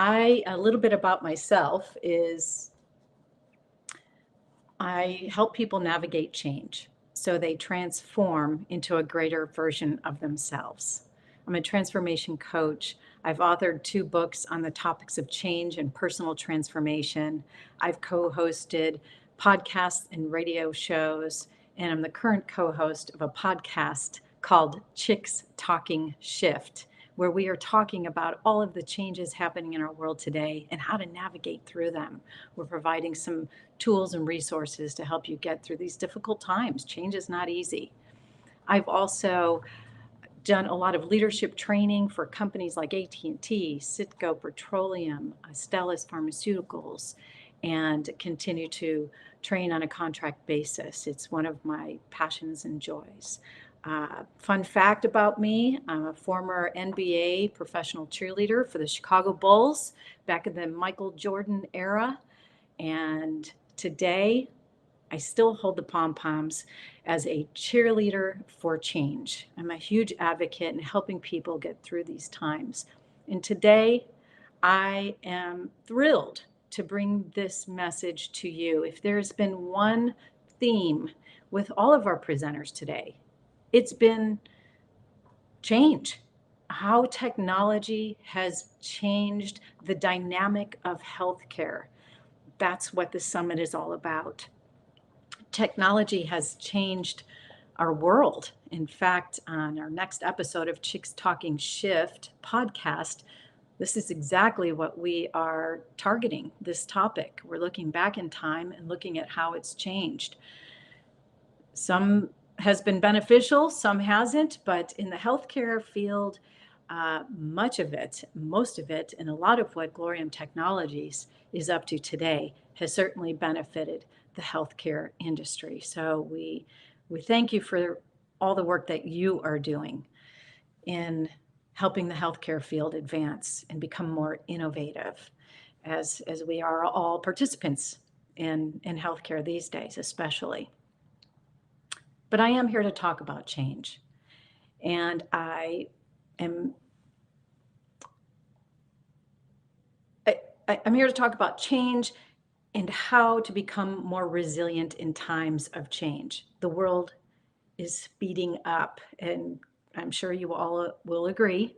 A little bit about myself is I help people navigate change so they transform into a greater version of themselves. I'm a transformation coach. I've authored 2 books on the topics of change and personal transformation. I've co hosted podcasts and radio shows, and I'm the current co host of a podcast called Chicks Talking Shift, where we are talking about all of the changes happening in our world today and how to navigate through them. We're providing some tools and resources to help you get through these difficult times. Change is not easy. I've also done a lot of leadership training for companies like AT&T, Citgo Petroleum, Astellas Pharmaceuticals, and continue to train on a contract basis. It's one of my passions and joys. Fun fact about me, I'm a former NBA professional cheerleader for the Chicago Bulls back in the Michael Jordan era. And today, I still hold the pom-poms as a cheerleader for change. I'm a huge advocate in helping people get through these times. And today, I am thrilled to bring this message to you. If there's been one theme with all of our presenters today, it's been change. How technology has changed the dynamic of healthcare. That's what the summit is all about. Technology has changed our world. In fact, on our next episode of Chicks Talking Shift podcast, this is exactly what we are targeting, this topic. We're looking back in time and looking at how it's changed. Some has been beneficial, some hasn't, but in the healthcare field, much of it, most of it, and a lot of what Glorium Technologies is up to today has certainly benefited the healthcare industry. So we thank you for all the work that you are doing in helping the healthcare field advance and become more innovative, as we are all participants in healthcare these days, especially. But I am here to talk about change, and I'm here to talk about change and how to become more resilient in times of change. The world is speeding up, and I'm sure you all will agree.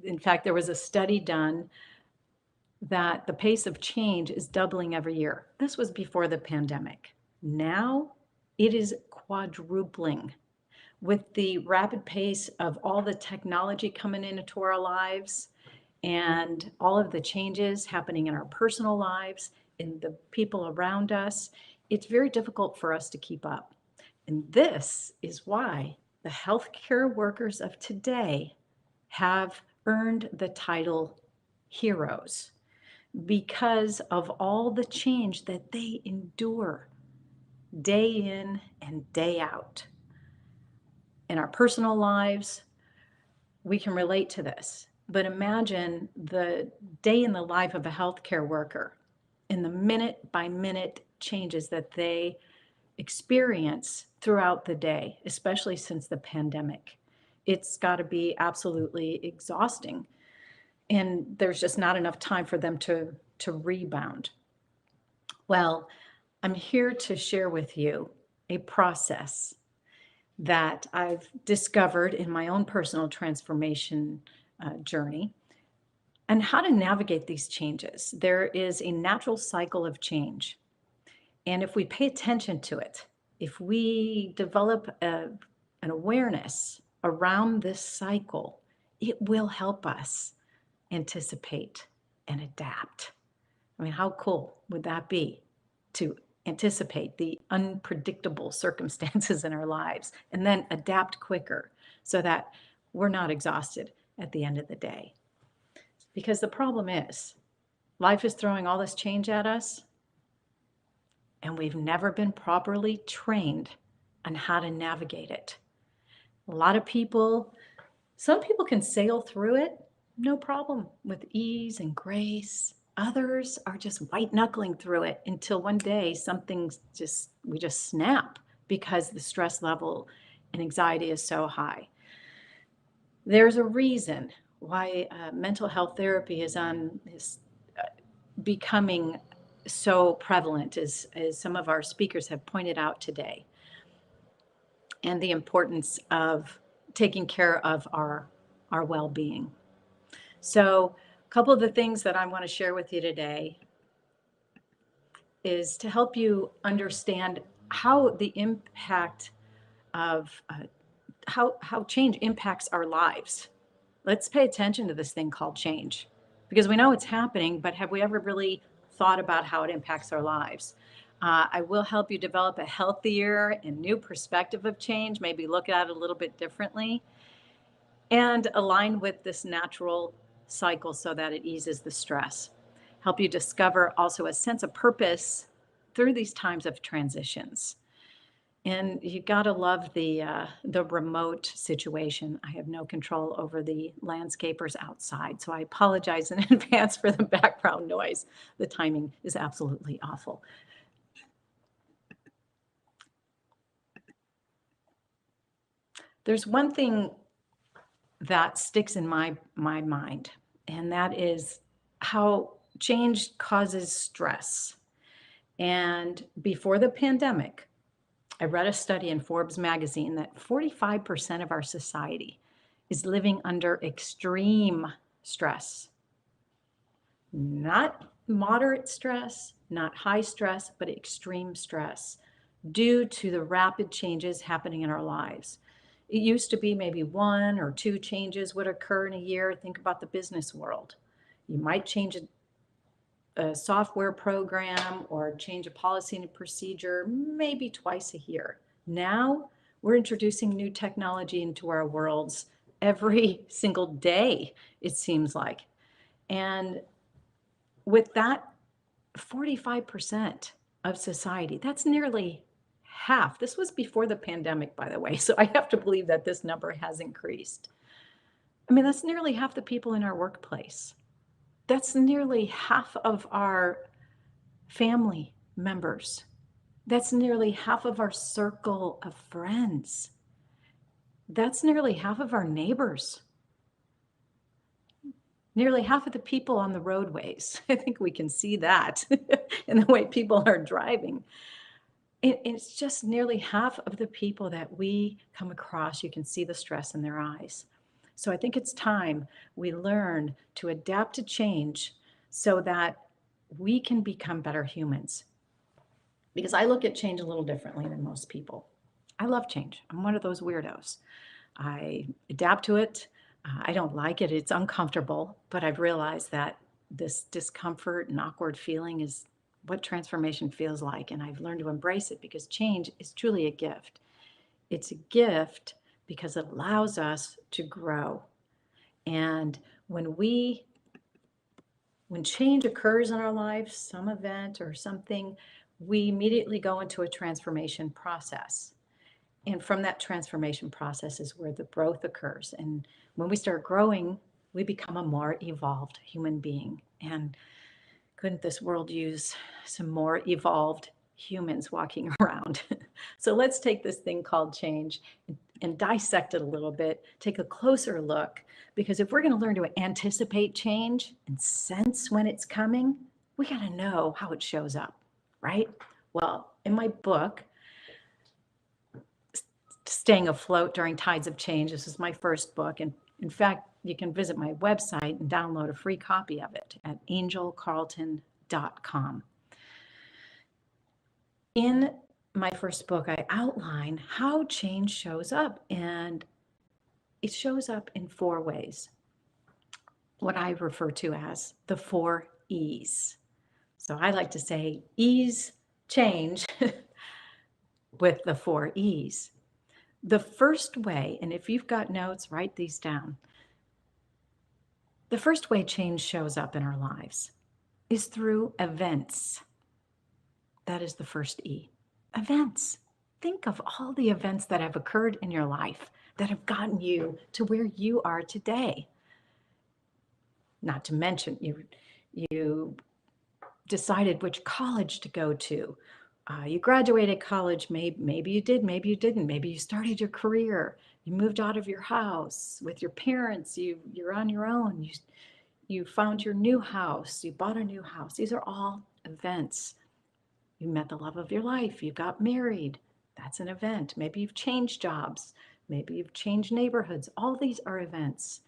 In fact, there was a study done that the pace of change is doubling every year. This was before the pandemic. Now it is quadrupling with the rapid pace of all the technology coming into our lives and all of the changes happening in our personal lives, in the people around us. It's very difficult for us to keep up. And this is why the healthcare workers of today have earned the title heroes, because of all the change that they endure day in and day out. In our personal lives, we can relate to this, but imagine the day in the life of a healthcare worker and the minute by minute changes that they experience throughout the day, especially since the pandemic. It's got to be absolutely exhausting. And there's just not enough time for them to rebound. Well, I'm here to share with you a process that I've discovered in my own personal transformation journey and how to navigate these changes. There is a natural cycle of change. And if we pay attention to it, if we develop an awareness around this cycle, it will help us anticipate and adapt. I mean, how cool would that be to anticipate the unpredictable circumstances in our lives and then adapt quicker so that we're not exhausted at the end of the day? Because the problem is, life is throwing all this change at us, and we've never been properly trained on how to navigate it. A lot of people, some people can sail through it, no problem, with ease and grace. Others are just white knuckling through it until one day we just snap because the stress level and anxiety is so high. There's a reason why mental health therapy is becoming so prevalent, as some of our speakers have pointed out today, and the importance of taking care of our well-being. So a couple of the things that I want to share with you today is to help you understand how the impact of how change impacts our lives. Let's pay attention to this thing called change, because we know it's happening, but have we ever really thought about how it impacts our lives? I will help you develop a healthier and new perspective of change, maybe look at it a little bit differently, and align with this natural cycle so that it eases the stress. Help you discover also a sense of purpose through these times of transitions. And you gotta love the remote situation. I have no control over the landscapers outside, so I apologize in advance for the background noise. The timing is absolutely awful. There's one thing that sticks in my mind, and that is how change causes stress. And before the pandemic, I read a study in Forbes magazine that 45% of our society is living under extreme stress. Not moderate stress, not high stress, but extreme stress due to the rapid changes happening in our lives. It used to be maybe one or two changes would occur in a year. Think about the business world. You might change a software program or change a policy and a procedure maybe twice a year. Now we're introducing new technology into our worlds every single day, it seems like. And with that 45% of society, that's nearly half. This was before the pandemic, by the way, so I have to believe that this number has increased. I mean, that's nearly half the people in our workplace. That's nearly half of our family members. That's nearly half of our circle of friends. That's nearly half of our neighbors. Nearly half of the people on the roadways. I think we can see that in the way people are driving. It's just nearly half of the people that we come across. You can see the stress in their eyes. So I think it's time we learn to adapt to change so that we can become better humans. Because I look at change a little differently than most people. I love change. I'm one of those weirdos. I adapt to it. I don't like it. It's uncomfortable, but I've realized that this discomfort and awkward feeling is what transformation feels like. And I've learned to embrace it because change is truly a gift. It's a gift because it allows us to grow. And when change occurs in our lives, some event or something, we immediately go into a transformation process. And from that transformation process is where the growth occurs. And when we start growing, we become a more evolved human being. And couldn't this world use some more evolved humans walking around? So let's take this thing called change and dissect it a little bit, take a closer look, because if we're going to learn to anticipate change and sense when it's coming, we got to know how it shows up, right? Well, in my book, Staying Afloat During Tides of Change, this is my first book. And in fact, you can visit my website and download a free copy of it at angelcarlton.com. In my first book, I outline how change shows up, and it shows up in 4 ways, what I refer to as the 4 E's. So I like to say ease change with the 4 E's. The first way, and if you've got notes, write these down. The first way change shows up in our lives is through events. That is the first E. Events. Think of all the events that have occurred in your life that have gotten you to where you are today. Not to mention, you decided which college to go to, You graduated college, maybe you did, maybe you didn't. Maybe you started your career. You moved out of your house with your parents. You're on your own. You found your new house. You bought a new house. These are all events. You met the love of your life. You got married. That's an event. Maybe you've changed jobs. Maybe you've changed neighborhoods. All these are events.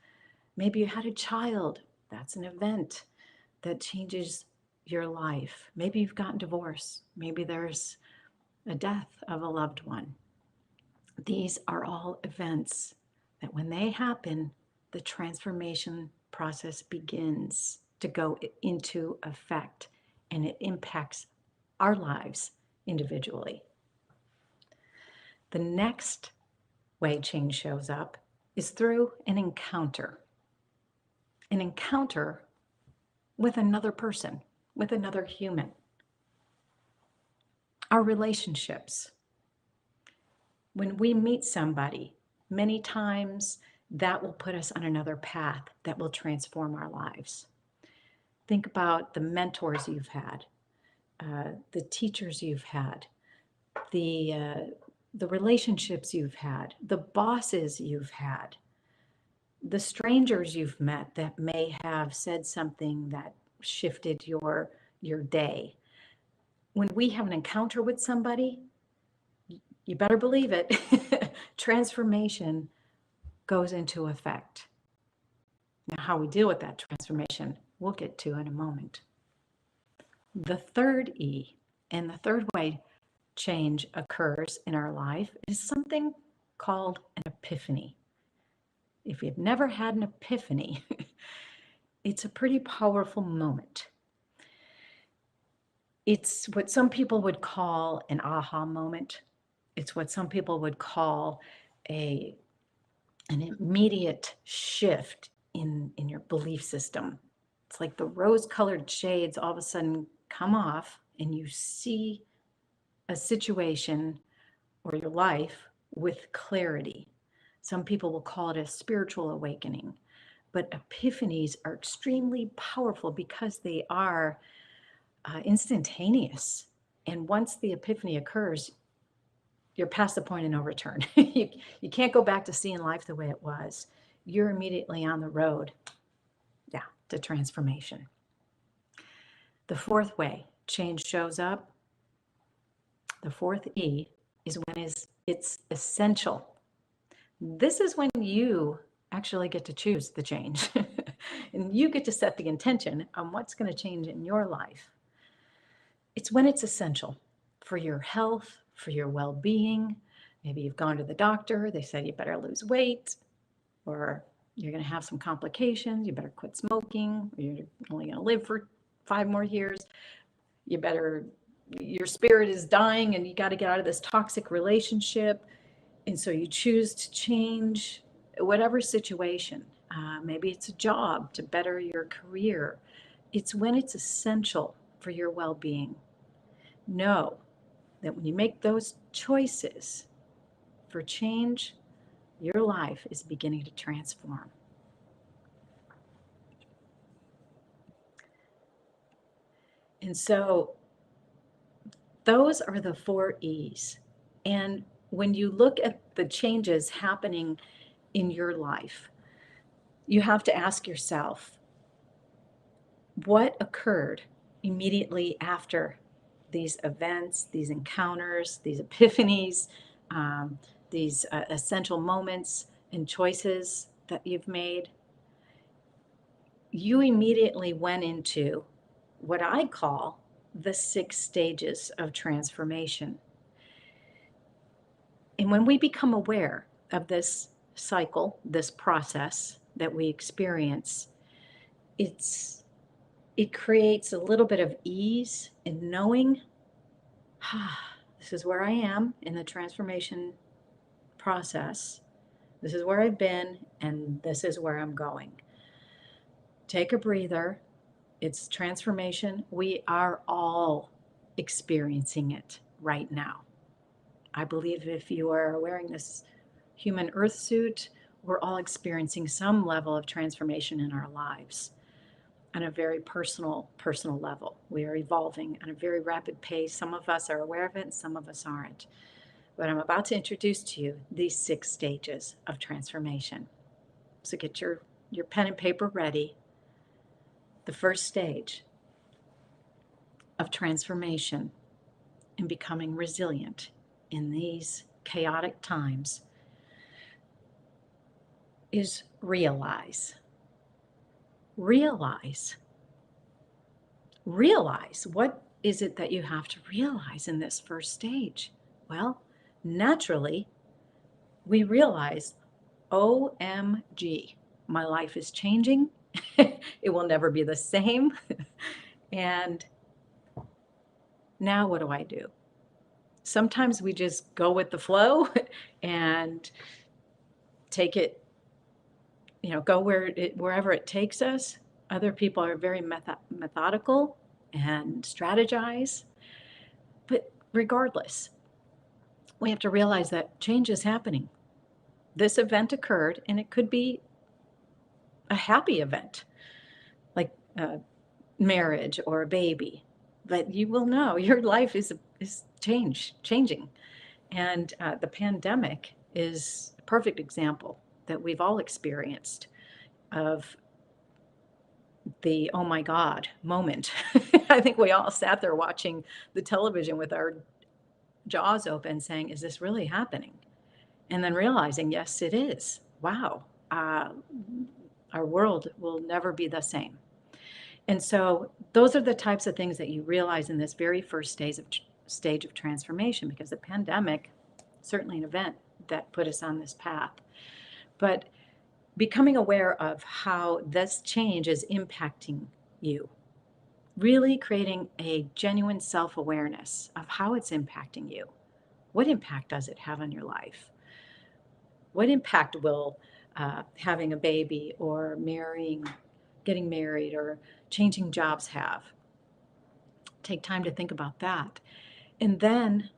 Maybe you had a child. That's an event that changes your life. Maybe you've gotten divorced. Maybe there's a death of a loved one. These are all events that when they happen, the transformation process begins to go into effect, and it impacts our lives individually. The next way change shows up is through an encounter with another person, with another human. Our relationships. When we meet somebody, many times that will put us on another path that will transform our lives. Think about the mentors you've had, the teachers you've had, the relationships you've had, the bosses you've had, the strangers you've met that may have said something that shifted your day. When we have an encounter with somebody, you better believe it, transformation goes into effect. Now, how we deal with that transformation, we'll get to in a moment. The third E, and the third way change occurs in our life, is something called an epiphany. If you've never had an epiphany, it's a pretty powerful moment. It's what some people would call an aha moment. It's what some people would call an immediate shift in your belief system. It's like the rose-colored shades all of a sudden come off and you see a situation or your life with clarity. Some people will call it a spiritual awakening, but epiphanies are extremely powerful because they are instantaneous. And once the epiphany occurs, you're past the point of no return. You can't go back to seeing life the way it was. You're immediately on the road, to transformation. The fourth way change shows up, the fourth E, is when it's essential. This is when you actually get to choose the change. And you get to set the intention on what's going to change in your life. It's when it's essential for your health, for your well-being. Maybe you've gone to the doctor, they said you better lose weight, or you're going to have some complications, you better quit smoking, or you're only going to live for 5 more years. Your spirit is dying and you got to get out of this toxic relationship. And so you choose to change whatever situation. Maybe it's a job to better your career. It's when it's essential for your well-being. Know that when you make those choices for change, your life is beginning to transform. And so those are the 4 E's. And when you look at the changes happening in your life, you have to ask yourself, what occurred immediately after these events, these encounters, these epiphanies, these essential moments and choices that you've made? You immediately went into what I call the 6 stages of transformation. And when we become aware of this cycle, this process that we experience, it creates a little bit of ease in knowing, this is where I am in the transformation process. This is where I've been, and this is where I'm going. Take a breather. It's transformation. We are all experiencing it right now. I believe if you are wearing this human earth suit, we're all experiencing some level of transformation in our lives. on a very personal level. We are evolving at a very rapid pace. Some of us are aware of it and some of us aren't. But I'm about to introduce to you these 6 stages of transformation. So get your pen and paper ready. The first stage of transformation and becoming resilient in these chaotic times is realize. Realize. Realize. What is it that you have to realize in this first stage? Well, naturally, we realize, OMG, my life is changing. It will never be the same. And now what do I do? Sometimes we just go with the flow and take it, go wherever it takes us. Other people are very methodical and strategize. But regardless, we have to realize that change is happening. This event occurred, and it could be a happy event, like marriage or a baby. But you will know your life is changing. And the pandemic is a perfect example that we've all experienced of the oh my God moment. I think we all sat there watching the television with our jaws open saying, is this really happening? And then realizing, yes, it is. Wow. Our world will never be the same. And so those are the types of things that you realize in this very first stage of transformation, because the pandemic, certainly an event that put us on this path. But becoming aware of how this change is impacting you, really creating a genuine self-awareness of how it's impacting you. What impact does it have on your life? What impact will having a baby or getting married or changing jobs have? Take time to think about that. And then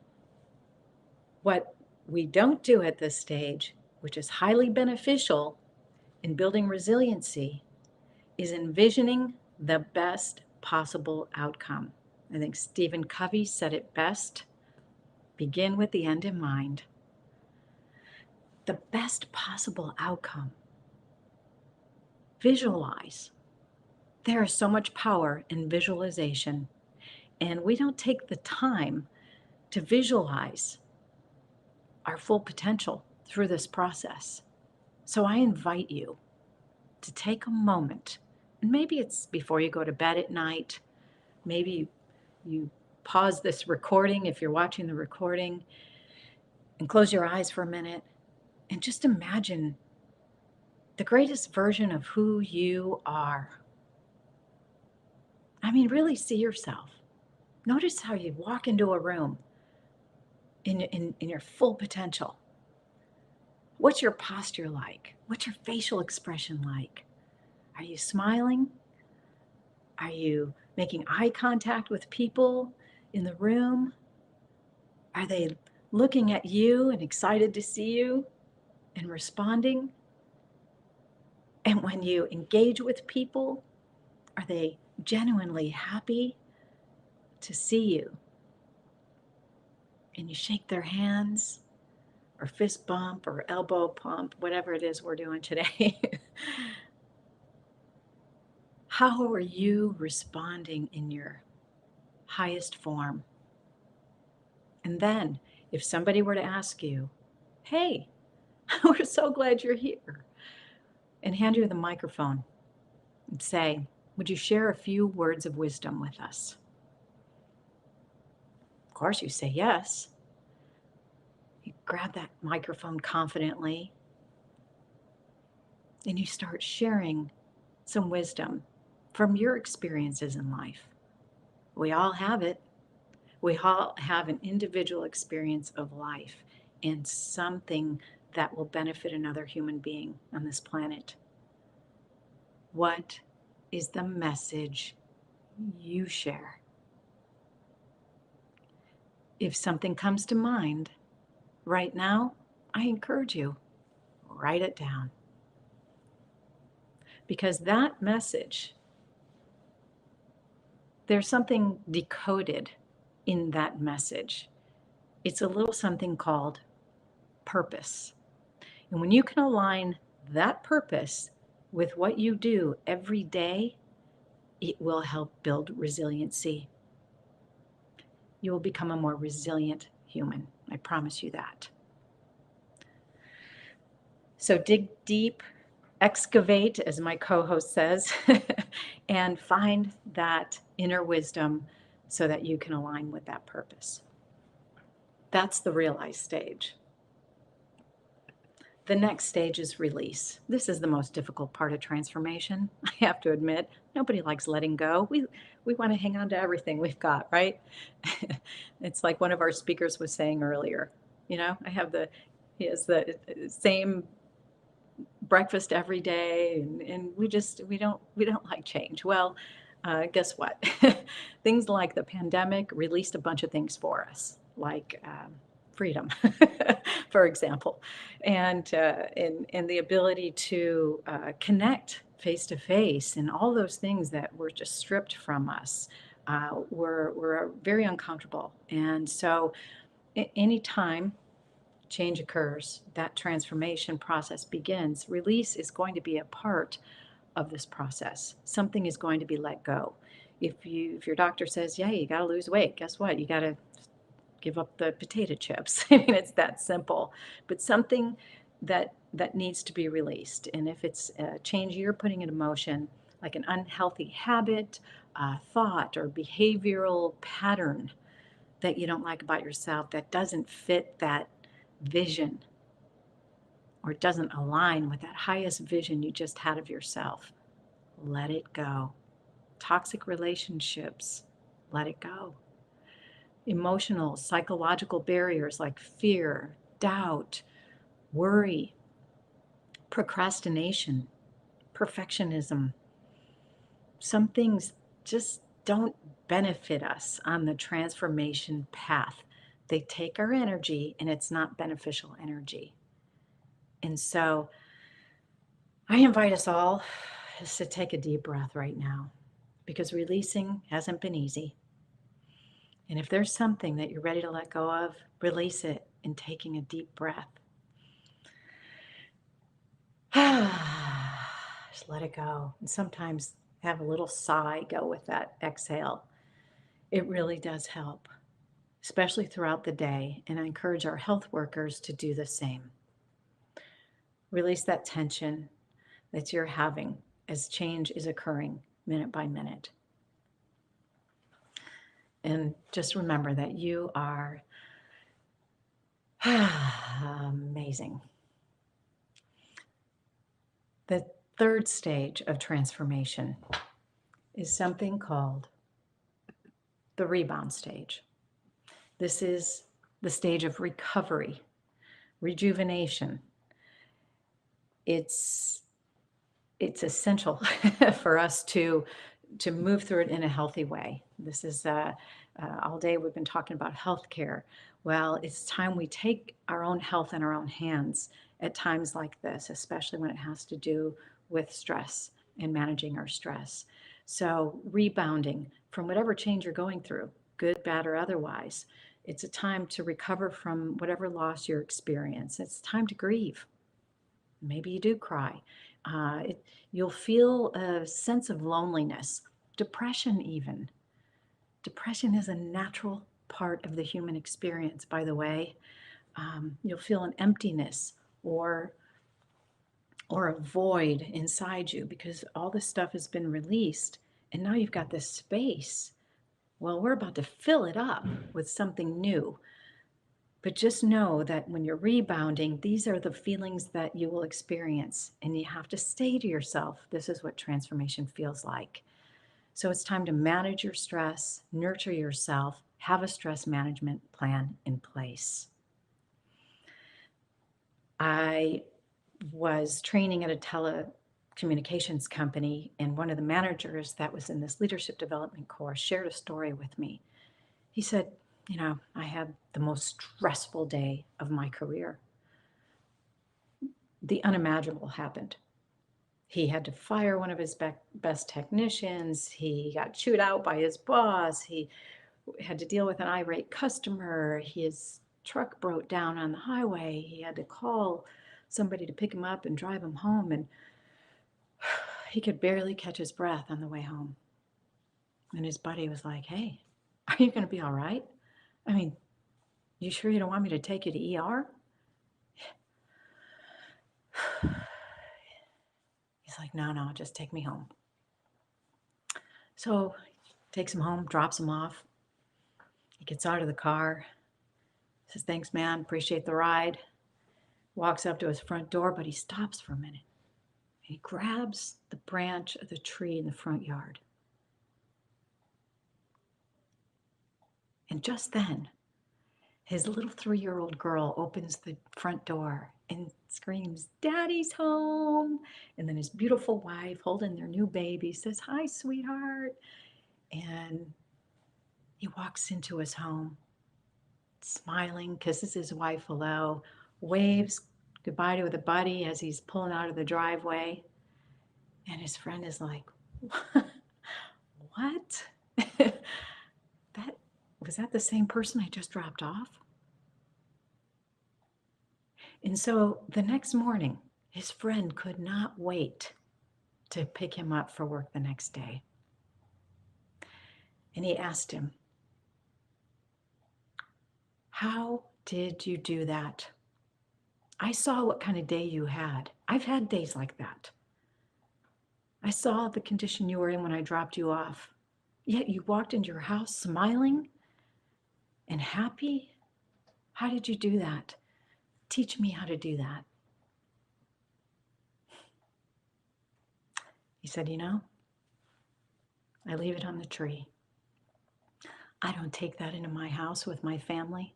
what we don't do at this stage, which is highly beneficial in building resiliency, is envisioning the best possible outcome. I think Stephen Covey said it best: begin with the end in mind. The best possible outcome. Visualize. There is so much power in visualization, and we don't take the time to visualize our full potential through this process. So I invite you to take a moment, and maybe it's before you go to bed at night, maybe you pause this recording if you're watching the recording and close your eyes for a minute and just imagine the greatest version of who you are. I mean, really see yourself. Notice how you walk into a room in your full potential. What's your posture like? What's your facial expression like? Are you smiling? Are you making eye contact with people in the room? Are they looking at you and excited to see you and responding? And when you engage with people, are they genuinely happy to see you? And you shake their hands, or fist bump, or elbow pump, whatever it is we're doing today. How are you responding in your highest form? And then, if somebody were to ask you, hey, we're so glad you're here, and hand you the microphone and say, would you share a few words of wisdom with us? Of course, you say yes. You grab that microphone confidently and you start sharing some wisdom from your experiences in life. We all have it. We all have an individual experience of life and something that will benefit another human being on this planet. What is the message you share? If something comes to mind right now, I encourage you, write it down. Because that message there's something decoded in that message. It's a little something called purpose. And when you can align that purpose with what you do every day, it will help build resiliency. You will become a more resilient human. I promise you that. So dig deep, excavate, as my co-host says, and find that inner wisdom so that you can align with that purpose. That's the realize stage. The next stage is release. This is the most difficult part of transformation. I have to admit, nobody likes letting go. We want to hang on to everything we've got, right? It's like one of our speakers was saying earlier. He has the same breakfast every day, and we don't like change. Well, guess what? Things like the pandemic released a bunch of things for us, like freedom, for example, and the ability to connect face to face, and all those things that were just stripped from us were very uncomfortable. And so, anytime change occurs, that transformation process begins. Release is going to be a part of this process. Something is going to be let go. If your doctor says, "Yeah, you got to lose weight," guess what? You got to give up the potato chips. I mean, it's that simple. But something that needs to be released. And if it's a change you're putting into motion, like an unhealthy habit, thought, or behavioral pattern that you don't like about yourself, that doesn't fit that vision, or it doesn't align with that highest vision you just had of yourself, let it go. Toxic relationships, let it go. Emotional, psychological barriers like fear, doubt, worry, procrastination, perfectionism. Some things just don't benefit us on the transformation path. They take our energy, and it's not beneficial energy. And so I invite us all just to take a deep breath right now, because releasing hasn't been easy. And if there's something that you're ready to let go of, release it in taking a deep breath. Just let it go. And sometimes have a little sigh go with that exhale. It really does help, especially throughout the day. And I encourage our health workers to do the same. Release that tension that you're having as change is occurring minute by minute. And just remember that you are amazing. The third stage of transformation is something called the rebound stage. This is the stage of recovery, rejuvenation. It's essential for us to move through it in a healthy way. This is all day we've been talking about healthcare. Well, it's time we take our own health in our own hands at times like this, especially when it has to do with stress and managing our stress. So rebounding from whatever change you're going through, good, bad, or otherwise, it's a time to recover from whatever loss you're experiencing. It's time to grieve. Maybe you do cry. You'll feel a sense of loneliness, depression even. Depression is a natural part of the human experience, by the way. You'll feel an emptiness or a void inside you because all this stuff has been released, and now you've got this space. Well, we're about to fill it up with something new. But just know that when you're rebounding, these are the feelings that you will experience, and you have to say to yourself, this is what transformation feels like. So it's time to manage your stress, nurture yourself, have a stress management plan in place. I was training at a telecommunications company, and one of the managers that was in this leadership development course shared a story with me. He said, I had the most stressful day of my career. The unimaginable happened. He had to fire one of his best technicians. He got chewed out by his boss. He had to deal with an irate customer. His truck broke down on the highway. He had to call somebody to pick him up and drive him home. And he could barely catch his breath on the way home. And his buddy was like, "Hey, are you going to be all right? I mean, you sure you don't want me to take you to ER?" He's like, "No, just take me home." So takes him home, drops him off. He gets out of the car, says, "Thanks, man. Appreciate the ride." Walks up to his front door, but he stops for a minute. He grabs the branch of the tree in the front yard. And just then, his little 3-year-old girl opens the front door and screams, "Daddy's home." And then his beautiful wife, holding their new baby, says, "Hi, sweetheart." And he walks into his home, smiling, kisses his wife hello, waves goodbye to the buddy as he's pulling out of the driveway. And his friend is like, "What? Was that the same person I just dropped off?" And so the next morning, his friend could not wait to pick him up for work the next day. And he asked him, "How did you do that? I saw what kind of day you had. I've had days like that. I saw the condition you were in when I dropped you off. Yet you walked into your house smiling and happy. How did you do that? Teach me how to do that." He said, "I leave it on the tree. I don't take that into my house with my family.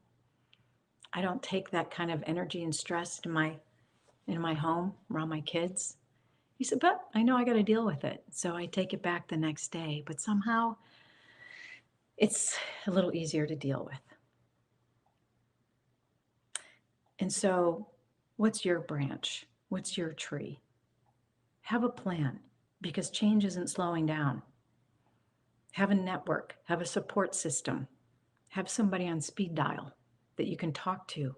I don't take that kind of energy and stress into my home around my kids." He said, "But I know I got to deal with it. So I take it back the next day. But somehow it's a little easier to deal with." And so, what's your branch? What's your tree? Have a plan, because change isn't slowing down. Have a network, have a support system, have somebody on speed dial that you can talk to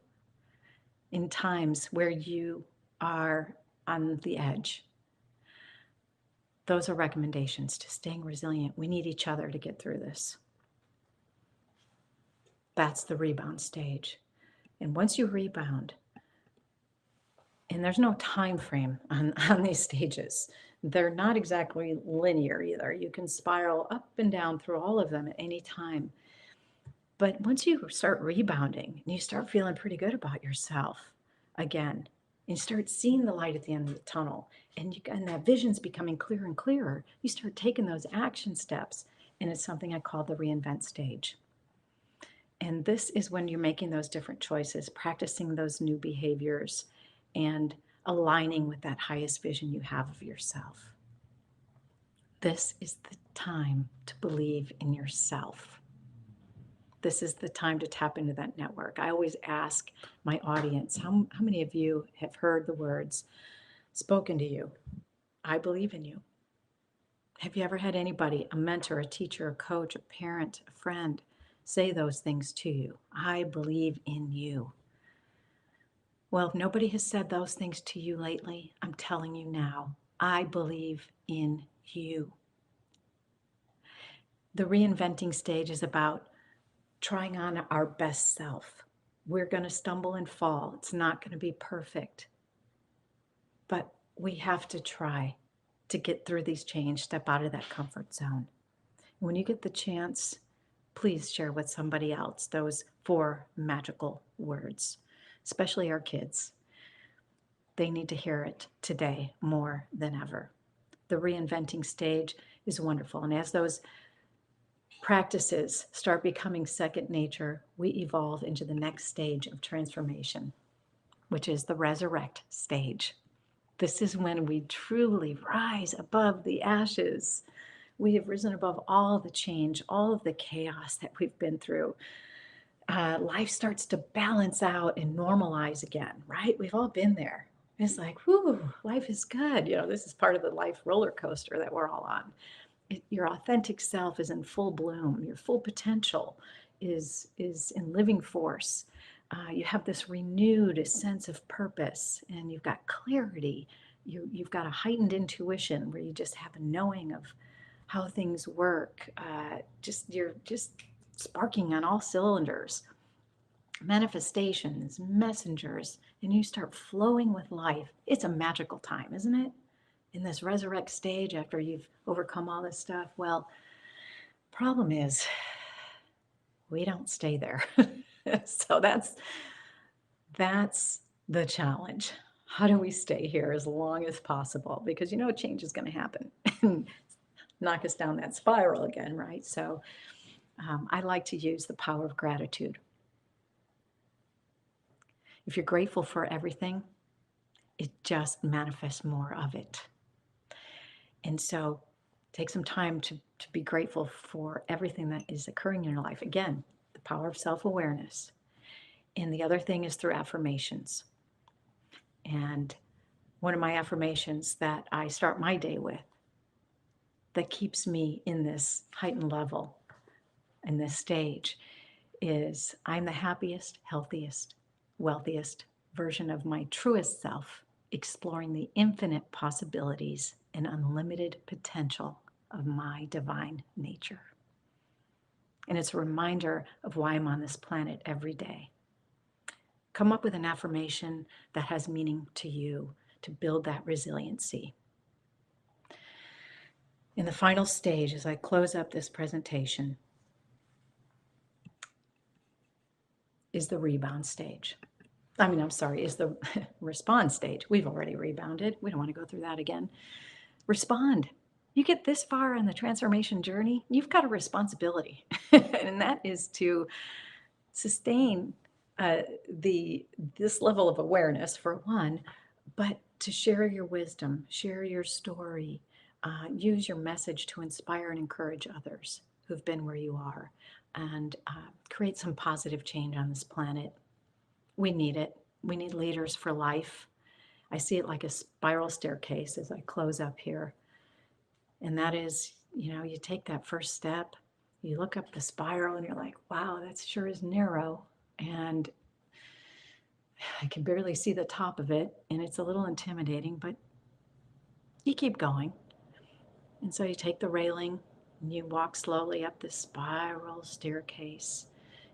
in times where you are on the edge. Those are recommendations to staying resilient. We need each other to get through this. That's the rebound stage. And once you rebound, and there's no time frame on these stages. They're not exactly linear either. You can spiral up and down through all of them at any time. But once you start rebounding and you start feeling pretty good about yourself again, and you start seeing the light at the end of the tunnel, and that vision's becoming clearer and clearer, you start taking those action steps, and it's something I call the reinvent stage. And this is when you're making those different choices, practicing those new behaviors, and aligning with that highest vision you have of yourself. This is the time to believe in yourself. This is the time to tap into that network. I always ask my audience, how many of you have heard the words spoken to you? "I believe in you." Have you ever had anybody, a mentor, a teacher, a coach, a parent, a friend, say those things to you? "I believe in you." Well, if nobody has said those things to you lately, I'm telling you now, I believe in you. The reinventing stage is about trying on our best self. We're going to stumble and fall. It's not going to be perfect. But we have to try to get through these change, step out of that comfort zone. When you get the chance, please share with somebody else those 4 magical words, especially our kids. They need to hear it today more than ever. The reinventing stage is wonderful. And as those practices start becoming second nature, we evolve into the next stage of transformation, which is the resurrect stage. This is when we truly rise above the ashes. We have risen above all the change, all of the chaos that we've been through. Life starts to balance out and normalize again, right? We've all been there. It's like, whoo, life is good. This is part of the life roller coaster that we're all on. Your authentic self is in full bloom. Your full potential is in living force. You have this renewed sense of purpose, and you've got clarity. You've got a heightened intuition where you just have a knowing of how things work. You're just sparking on all cylinders. Manifestations, messengers, and you start flowing with life. It's a magical time, isn't it? In this resurrect stage after you've overcome all this stuff. Well, problem is we don't stay there. So that's the challenge. How do we stay here as long as possible? Because change is going to happen and knock us down that spiral again, right? So I like to use the power of gratitude. If you're grateful for everything, it just manifests more of it. And so take some time to be grateful for everything that is occurring in your life. Again, the power of self-awareness. And the other thing is through affirmations. And one of my affirmations that I start my day with that keeps me in this heightened level, in this stage, is I'm the happiest, healthiest, wealthiest version of my truest self, exploring the infinite possibilities and unlimited potential of my divine nature. And it's a reminder of why I'm on this planet every day. Come up with an affirmation that has meaning to you to build that resiliency. In the final stage, as I close up this presentation, is the rebound stage. Is the respond stage. We've already rebounded. We don't want to go through that again. Respond. You get this far in the transformation journey, you've got a responsibility, and that is to sustain this level of awareness, for one, but to share your wisdom, share your story, use your message to inspire and encourage others who've been where you are, and create some positive change on this planet. We need it. We need leaders for life. I see it like a spiral staircase as I close up here. And that is, you take that first step, you look up the spiral and you're like, wow, that sure is narrow. And I can barely see the top of it. And it's a little intimidating, but you keep going. And so you take the railing and you walk slowly up this spiral staircase.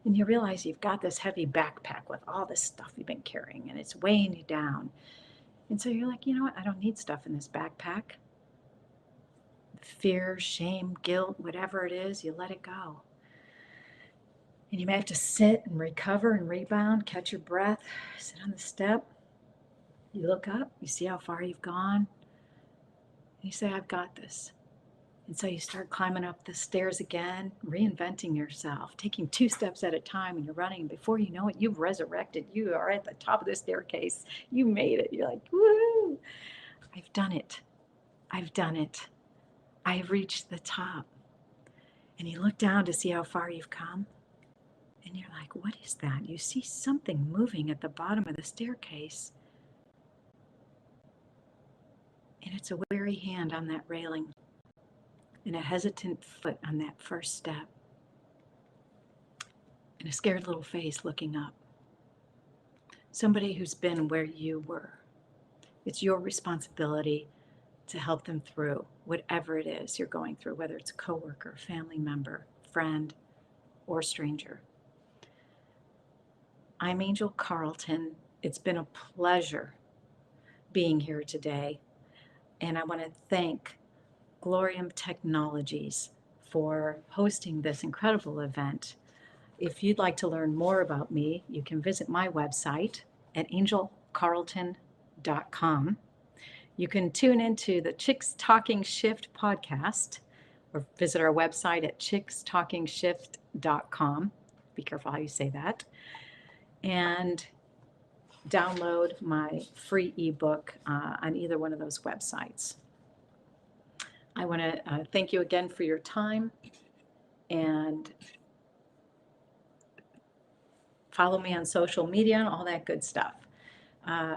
And you realize you've got this heavy backpack with all this stuff you've been carrying, and it's weighing you down. And so you're like, you know what? I don't need stuff in this backpack. Fear, shame, guilt, whatever it is, you let it go. And you may have to sit and recover and rebound, catch your breath, sit on the step. You look up, you see how far you've gone. And you say, I've got this. And so you start climbing up the stairs again, reinventing yourself, taking 2 steps at a time, and you're running. And before you know it, you've resurrected. You are at the top of the staircase. You made it. You're like, woo! I've done it. I've done it. I have reached the top. And you look down to see how far you've come. And you're like, what is that? You see something moving at the bottom of the staircase. And it's a weary hand on that railing and a hesitant foot on that first step, and a scared little face looking up. Somebody who's been where you were. It's your responsibility to help them through whatever it is you're going through, whether it's a coworker, family member, friend, or stranger. I'm Angel Carlton. It's been a pleasure being here today, and I want to thank Glorium Technologies for hosting this incredible event. If you'd like to learn more about me, you can visit my website at angelcarlton.com. You can tune into the Chicks Talking Shift podcast or visit our website at chickstalkingshift.com. Be careful how you say that. And download my free ebook on either one of those websites. I want to thank you again for your time, and follow me on social media and all that good stuff.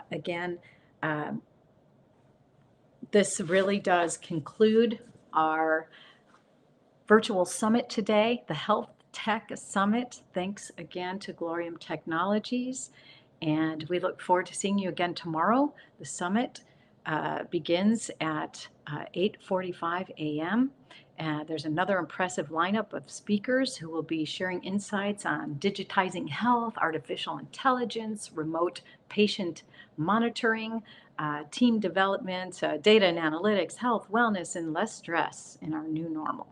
Again, Um, this really does conclude our virtual summit today, the Health Tech Summit. Thanks again to Glorium Technologies. And we look forward to seeing you again tomorrow. The summit begins at 8:45 a.m. There's another impressive lineup of speakers who will be sharing insights on digitizing health, artificial intelligence, remote patient monitoring, team development, data and analytics, health, wellness, and less stress in our new normal.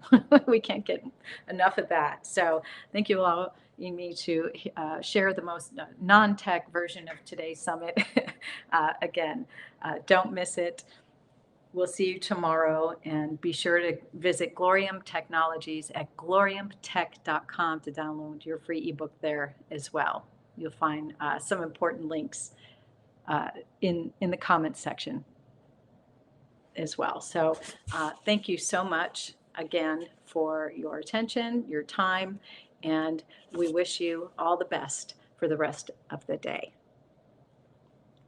We can't get enough of that. So thank you all me to share the most non-tech version of today's summit. Again, don't miss it. We'll see you tomorrow, and be sure to visit Glorium Technologies at gloriumtech.com to download your free ebook there as well. You'll find some important links in the comments section as well. So thank you so much again for your attention, your time, and we wish you all the best for the rest of the day.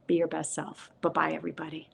Be your best self. Bye-bye, everybody.